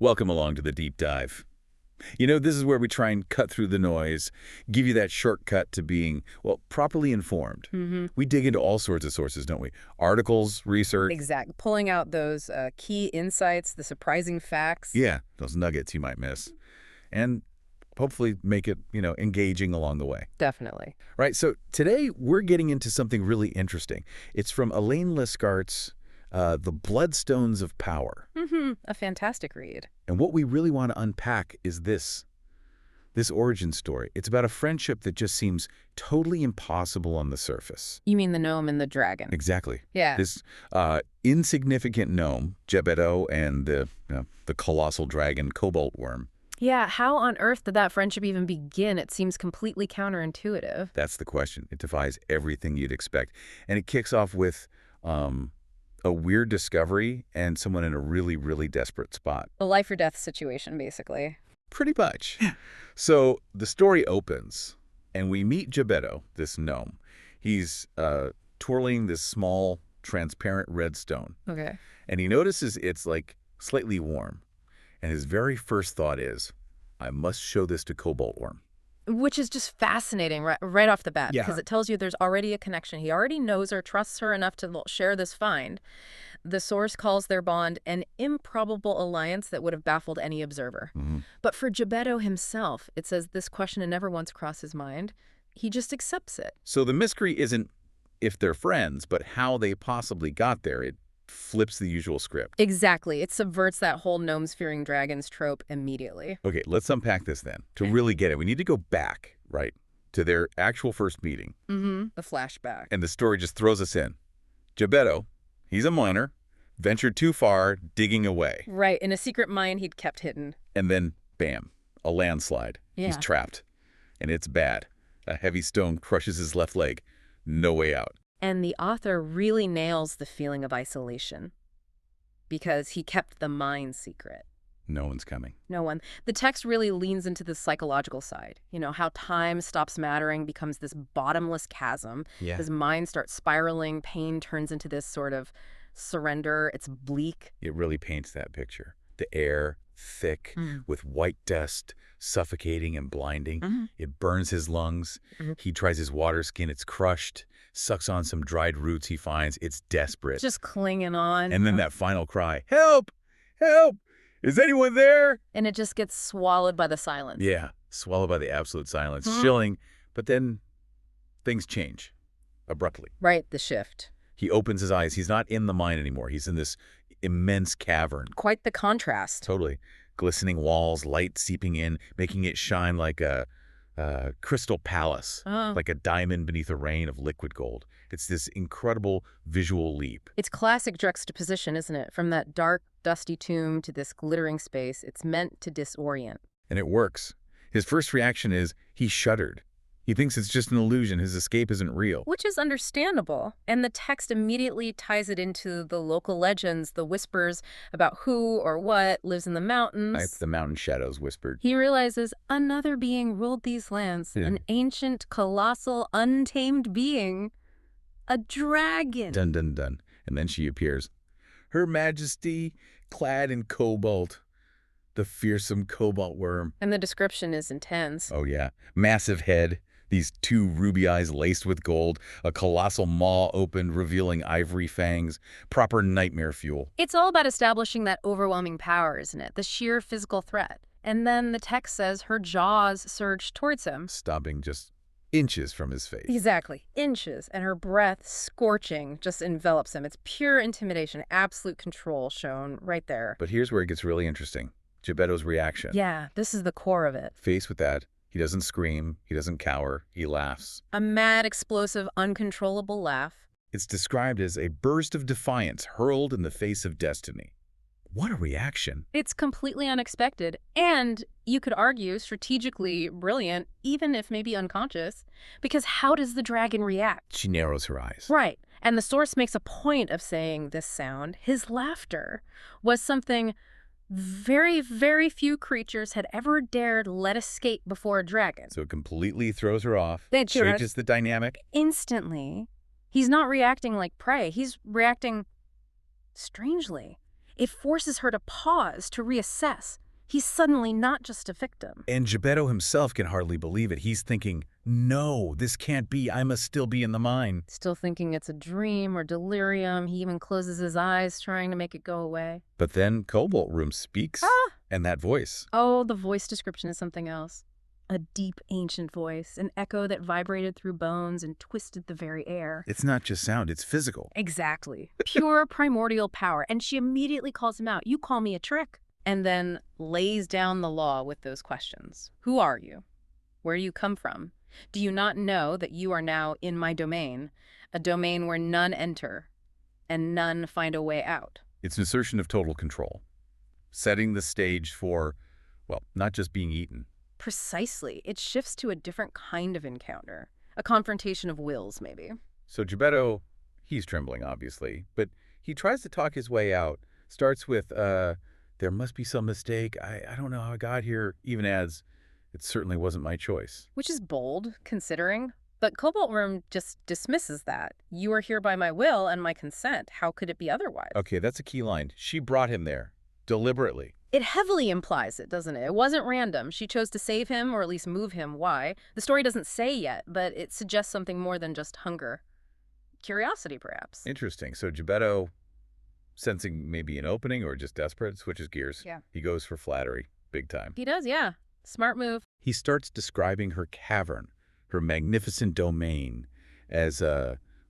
Welcome along to the deep dive. You know, this is where we try and cut through the noise, give you that shortcut to being, well, properly informed. We dig into all sorts of sources, don't we? Articles, research. Exactly. Pulling out those key insights, the surprising facts. Yeah, those nuggets you might miss. And hopefully make it, engaging along the way. Definitely. Right, so today we're getting into something really interesting. It's from Elaine Liskart's The Bloodstones of Power. A fantastic read. And what we really want to unpack is this origin story. It's about a friendship that just seems totally impossible on the surface. You mean the gnome and the dragon? Exactly. Yeah. This insignificant gnome, Jebeddo, and the colossal dragon, Cobaltwyrm. Yeah, how on earth did that friendship even begin? It seems completely counterintuitive. That's the question. It defies everything you'd expect. And it kicks off with a weird discovery and someone in a really, really desperate spot. A life or death situation, basically. Pretty much. So the story opens, and we meet Jebeddo, this gnome. He's twirling this small, transparent red stone. Okay. And he notices it's, like, slightly warm. And his very first thought is, I must show this to Cobaltwyrm. Which is just fascinating right off the bat, Yeah. because it tells you there's already a connection. He already knows her, trusts her enough to share this find. The source calls their bond an improbable alliance that would have baffled any observer. But for Jebeddo himself, it says this question had never once crossed his mind. He just accepts it. So the mystery isn't if they're friends, but how they possibly got there. It flips the usual script. Exactly. It subverts that whole gnomes fearing dragons trope immediately. Okay, let's unpack this then. To really get it, we need to go back, right, to their actual first meeting. The flashback. And the story just throws us in. Jebeddo, he's a miner, ventured too far, digging away. Right. In a secret mine he'd kept hidden. And then, bam, a landslide. Yeah. He's trapped. And it's bad. A heavy stone crushes his left leg. No way out. And the author really nails the feeling of isolation because he kept the mine secret. No one's coming. No one. The text really leans into the psychological side. You know, how time stops mattering, becomes this bottomless chasm. Yeah. His mind starts spiraling. Pain turns into this sort of surrender. It's bleak. It really paints that picture. The air, thick, with white dust, suffocating and blinding. It burns his lungs. He tries his water skin. It's crushed. Sucks on some dried roots he finds. It's desperate. Just clinging on. And then that final cry, help! Help! Is anyone there? And it just gets swallowed by the silence. Yeah, swallowed by the absolute silence. Chilling, but then things change abruptly. Right, the shift. He opens his eyes. He's not in the mine anymore. He's in this immense cavern. Quite the contrast. Totally. Glistening walls, light seeping in, making it shine like a crystal palace, like a diamond beneath a rain of liquid gold. It's this incredible visual leap. It's classic juxtaposition, isn't it? From that dark, dusty tomb to this glittering space, it's meant to disorient. And it works. His first reaction is he shuddered. He thinks it's just an illusion. His escape isn't real. Which is understandable. And the text immediately ties it into the local legends, the whispers about who or what lives in the mountains. The mountain shadows whispered. He realizes another being ruled these lands, an ancient, colossal, untamed being. A dragon. Dun, dun, dun. And then she appears. Her Majesty, clad in cobalt. The fearsome Cobaltwyrm. And the description is intense. Oh, yeah. Massive head. These two ruby eyes laced with gold, a colossal maw opened, revealing ivory fangs, proper nightmare fuel. It's all about establishing that overwhelming power, isn't it? The sheer physical threat. And then the text says her jaws surge towards him. Stopping just inches from his face. Exactly. Inches. And her breath, scorching, just envelops him. It's pure intimidation, absolute control shown right there. But here's where it gets really interesting. Jebeddo's reaction. Yeah, this is the core of it. Faced with that, he doesn't scream, he doesn't cower, he laughs. A mad, explosive, uncontrollable laugh. It's described as a burst of defiance hurled in the face of destiny. What a reaction. It's completely unexpected, and you could argue strategically brilliant, even if maybe unconscious, because how does the dragon react? She narrows her eyes. Right, and the source makes a point of saying this sound, his laughter, was something very, very few creatures had ever dared let escape before a dragon. So it completely throws her off, They changes the dynamic. Instantly, he's not reacting like prey. He's reacting strangely. It forces her to pause, to reassess. He's suddenly not just a victim. And Jebeddo himself can hardly believe it. He's thinking, no, this can't be. I must still be in the mine. Still thinking it's a dream or delirium. He even closes his eyes, trying to make it go away. But then Cobaltwyrm speaks, and that voice. Oh, the voice description is something else. A deep, ancient voice, an echo that vibrated through bones and twisted the very air. It's not just sound, it's physical. Exactly. Pure primordial power. And she immediately calls him out. You call me a trick. And then lays down the law with those questions. Who are you? Where do you come from? Do you not know that you are now in my domain, a domain where none enter and none find a way out? It's an assertion of total control, setting the stage for, well, not just being eaten. Precisely. It shifts to a different kind of encounter, a confrontation of wills, maybe. So Jebeddo, he's trembling, obviously, but he tries to talk his way out, starts with, there must be some mistake. I don't know how I got here, even adds, it certainly wasn't my choice. Which is bold, considering. But Cobaltwyrm just dismisses that. You are here by my will and my consent. How could it be otherwise? Okay, that's a key line. She brought him there, deliberately. It heavily implies it, doesn't it? It wasn't random. She chose to save him, or at least move him. Why? The story doesn't say yet, but it suggests something more than just hunger. Curiosity, perhaps. Interesting. So Jebeddo, sensing maybe an opening or just desperate, switches gears. Yeah. He goes for flattery, big time. He does, yeah. Smart move. He starts describing her cavern, her magnificent domain, as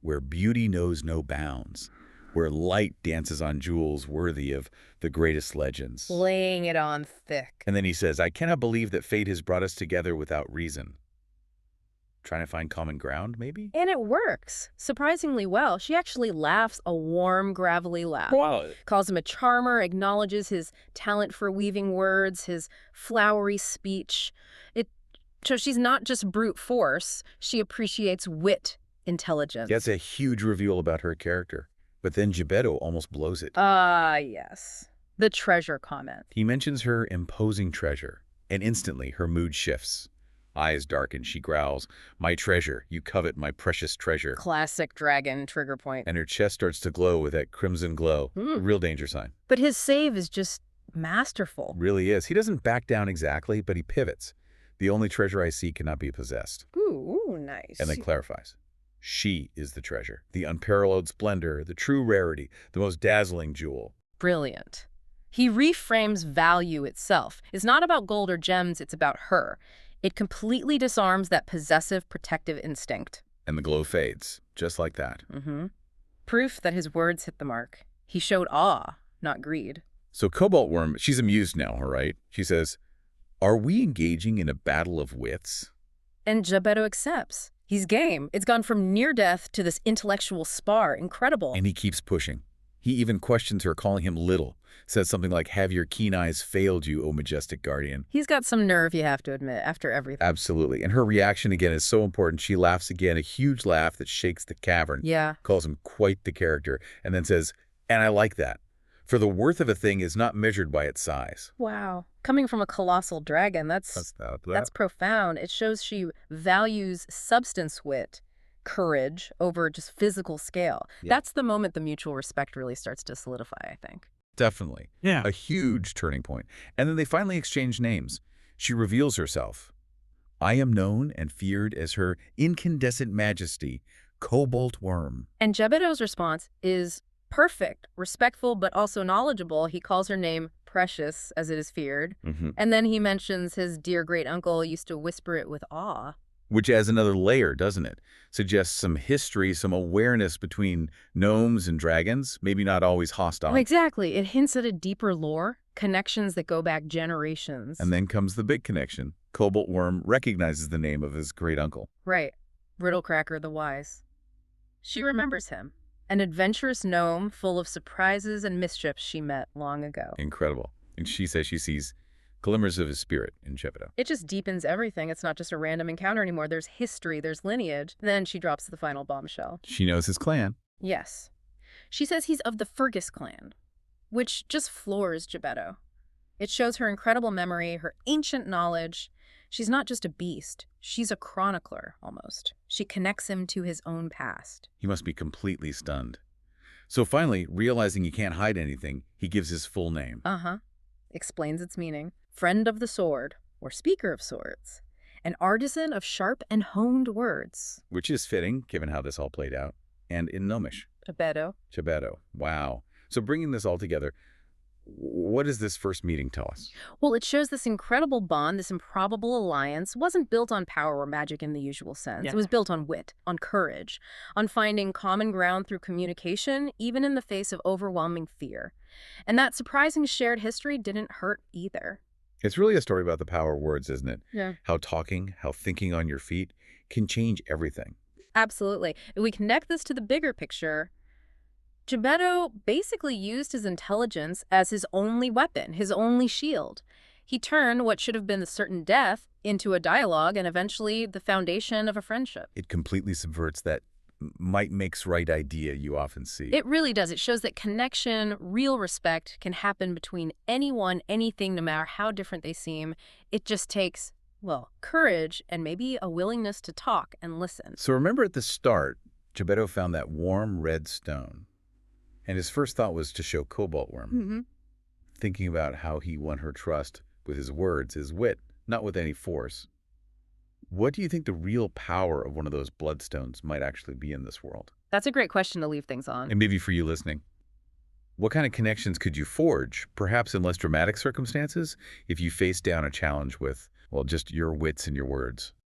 where beauty knows no bounds, where light dances on jewels worthy of the greatest legends. Laying it on thick. And then he says, I cannot believe that fate has brought us together without reason. Trying to find common ground, maybe? And it works. Surprisingly well. She actually laughs a warm, gravelly laugh. Wow. Calls him a charmer, acknowledges his talent for weaving words, his flowery speech. So she's not just brute force. She appreciates wit, intelligence. That's a huge reveal about her character. But then Jebeddo almost blows it. Yes. The treasure comment. He mentions her imposing treasure, and instantly her mood shifts. Eyes darken, she growls, my treasure, you covet my precious treasure. Classic dragon trigger point. And her chest starts to glow with that crimson glow. A real danger sign. But his save is just masterful. Really is. He doesn't back down exactly, but he pivots. The only treasure I see cannot be possessed. Ooh, nice. And then clarifies. She is the treasure, the unparalleled splendor, the true rarity, the most dazzling jewel. Brilliant. He reframes value itself. It's not about gold or gems, it's about her. It completely disarms that possessive, protective instinct. And the glow fades, just like that. Proof that his words hit the mark. He showed awe, not greed. So Cobaltwyrm, she's amused now, all right? She says, are we engaging in a battle of wits? And Jebeddo accepts. He's game. It's gone from near death to this intellectual spar. Incredible. And he keeps pushing. He even questions her, calling him little. Says something like, have your keen eyes failed you, O majestic guardian? He's got some nerve, you have to admit, after everything. Absolutely. And her reaction, again, is so important. She laughs again, a huge laugh that shakes the cavern. Yeah. Calls him quite the character. And then says, and I like that. For the worth of a thing is not measured by its size. Wow. Coming from a colossal dragon, that's profound. It shows she values substance wit, courage, over just physical scale. Yeah. That's the moment the mutual respect really starts to solidify, I think. Definitely. Yeah. A huge turning point. And then they finally exchange names. She reveals herself. I am known and feared as her incandescent majesty, Cobaltwyrm. And Jebeddo's response is perfect, respectful, but also knowledgeable. He calls her name Precious, as it is feared. And then he mentions his dear great-uncle used to whisper it with awe. Which adds another layer, doesn't it? Suggests some history, some awareness between gnomes and dragons, maybe not always hostile. Oh, exactly. It hints at a deeper lore, connections that go back generations. And then comes the big connection. Cobaltwyrm recognizes the name of his great-uncle. Right. Riddlecracker the Wise. She remembers him. An adventurous gnome full of surprises and mischiefs she met long ago. Incredible. And she says she sees glimmers of his spirit in Jebeddo. It just deepens everything. It's not just a random encounter anymore. There's history, there's lineage. Then she drops the final bombshell. She knows his clan. Yes. She says he's of the Fergus clan, which just floors Jebeddo. It shows her incredible memory, her ancient knowledge. She's not just a beast. She's a chronicler, almost. She connects him to his own past. He must be completely stunned. So finally, realizing he can't hide anything, he gives his full name. Uh-huh. Explains its meaning. Friend of the sword, or speaker of swords. An artisan of sharp and honed words. Which is fitting, given how this all played out. And in Gnomish. Jebeddo. Jebeddo. Wow. So bringing this all together, what does this first meeting tell us? Well, it shows this incredible bond, this improbable alliance, wasn't built on power or magic in the usual sense. It was built on wit, on courage, on finding common ground through communication, even in the face of overwhelming fear. And that surprising shared history didn't hurt either. It's really a story about the power of words, isn't it? Yeah. How talking, how thinking on your feet can change everything. Absolutely. If we connect this to the bigger picture, Jebeddo basically used his intelligence as his only weapon, his only shield. He turned what should have been the certain death into a dialogue and eventually the foundation of a friendship. It completely subverts that might makes right idea you often see. It really does. It shows that connection, real respect, can happen between anyone, anything, no matter how different they seem. It just takes, well, courage and maybe a willingness to talk and listen. So remember at the start, Jebeddo found that warm red stone. And his first thought was to show Cobaltwyrm, thinking about how he won her trust with his words, his wit, not with any force. What do you think the real power of one of those bloodstones might actually be in this world? That's a great question to leave things on. And maybe for you listening, what kind of connections could you forge, perhaps in less dramatic circumstances, if you face down a challenge with, well, just your wits and your words?